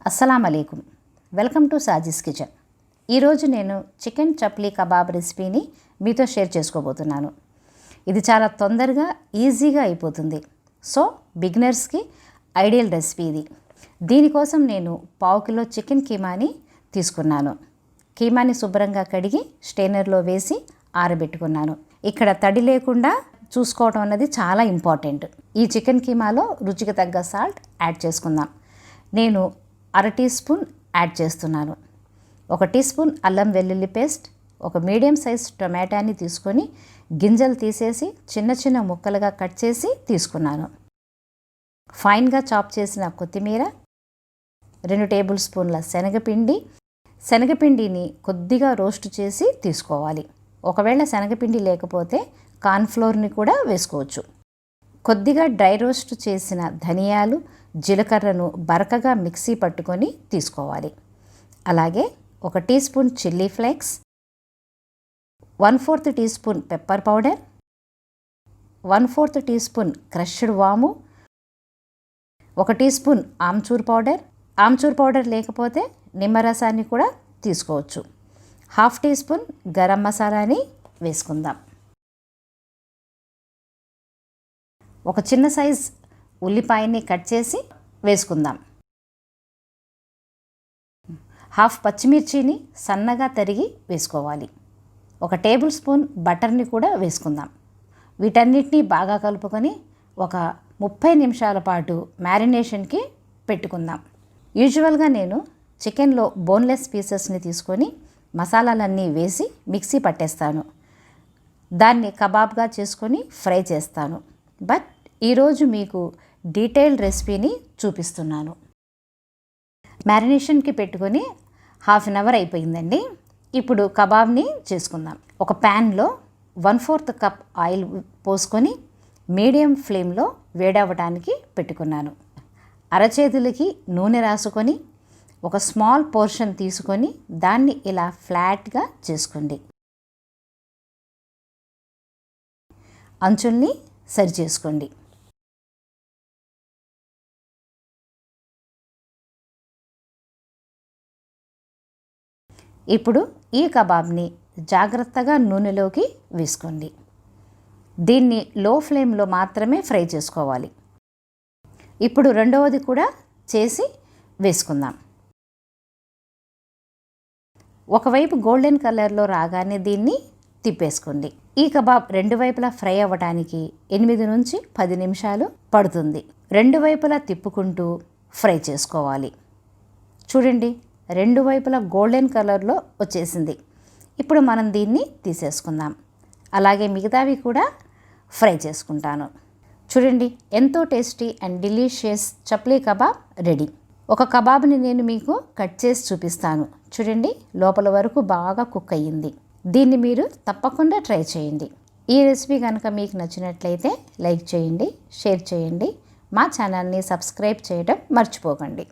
అస్సలామలైకుం. Welcome to Saji's kitchen. ఈరోజు నేను chicken chapli kebab రెసిపీని మీతో షేర్ చేసుకోబోతున్నాను. ఇది చాలా తొందరగా ఈజీగా అయిపోతుంది. సో బిగినర్స్కి ఐడియల్ రెసిపీ ఇది. దీనికోసం నేను 1/2 కిలో చికెన్ కీమాని తీసుకున్నాను. కీమాని శుభ్రంగా కడిగి స్టెయినర్లో వేసి ఆరబెట్టుకున్నాను. ఇక్కడ తడి లేకుండా చూసుకోవడం అన్నది చాలా ఇంపార్టెంట్. ఈ చికెన్ కీమాలో రుచికి తగ్గ సాల్ట్ యాడ్ చేసుకుందాం. నేను 1/2 టీ స్పూన్ యాడ్ చేస్తున్నాను. 1 టీ స్పూన్ అల్లం వెల్లుల్లి పేస్ట్, ఒక మీడియం సైజ్ టొమాటోని తీసుకొని గింజలు తీసేసి చిన్న చిన్న ముక్కలుగా కట్ చేసి తీసుకున్నాను. ఫైన్గా చాప్ చేసిన కొత్తిమీర, 2 టేబుల్ స్పూన్ల శనగపిండి. శనగపిండిని కొద్దిగా రోస్ట్ చేసి తీసుకోవాలి. ఒకవేళ శనగపిండి లేకపోతే కార్న్ఫ్లోర్ని కూడా వేసుకోవచ్చు. కొద్దిగా డ్రై రోస్ట్ చేసిన ధనియాలు, జీలకర్రను బరకగా మిక్సీ పట్టుకొని తీసుకోవాలి. అలాగే 1 teaspoon chilli flakes, 1/4 teaspoon pepper powder, 1/4 teaspoon crushed వాము, 1 teaspoon amchur powder. Amchur powder లేకపోతే నిమ్మరసాన్ని కూడా తీసుకోవచ్చు. 1/2 టీ స్పూన్ గరం మసాలాని వేసుకుందాం. ఒక చిన్న సైజ్ ఉల్లిపాయని కట్ చేసి వేసుకుందాం. 1/2 పచ్చిమిర్చిని సన్నగా తరిగి వేసుకోవాలి. 1 టేబుల్ స్పూన్ బటర్ని కూడా వేసుకుందాం. వీటన్నిటిని బాగా కలుపుకొని ఒక 30 నిమిషాల పాటు మ్యారినేషన్కి పెట్టుకుందాం. యూజువల్గా నేను చికెన్లో బోన్లెస్ పీసెస్ని తీసుకొని మసాలాలన్నీ వేసి మిక్సీ పట్టేస్తాను. దాన్ని కబాబ్గా చేసుకొని ఫ్రై చేస్తాను. బట్ ఈరోజు మీకు డీటెయిల్డ్ రెసిపీని చూపిస్తున్నాను. మ్యారినేషన్కి పెట్టుకొని 1/2 అవర్ అయిపోయిందండి. ఇప్పుడు కబాబ్ని చేసుకుందాం. ఒక ప్యాన్లో 1/4 కప్ ఆయిల్ పోసుకొని మీడియం ఫ్లేమ్లో వేడవడానికి పెట్టుకున్నాను. అరచేతులకి నూనె రాసుకొని ఒక స్మాల్ పోర్షన్ తీసుకొని దాన్ని ఇలా ఫ్లాట్గా చేసుకోండి. అంచుల్ని సరి చేసుకోండి. ఇప్పుడు ఈ కబాబ్ని జాగ్రత్తగా నూనెలోకి వేసుకోండి. దీన్ని లో ఫ్లేమ్లో మాత్రమే ఫ్రై చేసుకోవాలి. ఇప్పుడు రెండవది కూడా చేసి వేసుకుందాం. ఒకవైపు గోల్డెన్ కలర్లో రాగానే దీన్ని తిప్పేసుకోండి. ఈ కబాబ్ 2 వైపులా ఫ్రై అవ్వడానికి 8 నుంచి 10 నిమిషాలు పడుతుంది. 2 వైపులా తిప్పుకుంటూ ఫ్రై చేసుకోవాలి. చూడండి, 2 వైపులా గోల్డెన్ కలర్లో వచ్చేసింది. ఇప్పుడు మనం దీన్ని తీసేసుకుందాం. అలాగే మిగతావి కూడా ఫ్రై చేసుకుంటాను. చూడండి, ఎంతో tasty and delicious chapli kebab ready. ఒక కబాబ్ని నేను మీకు కట్ చేసి చూపిస్తాను. చూడండి, లోపల వరకు బాగా కుక్ అయ్యింది. దీన్ని మీరు తప్పకుండా ట్రై చేయండి. ఈ రెసిపీ కనుక మీకు నచ్చినట్లయితే లైక్ చేయండి, షేర్ చేయండి. మా ఛానల్ని సబ్స్క్రైబ్ చేయడం మర్చిపోకండి.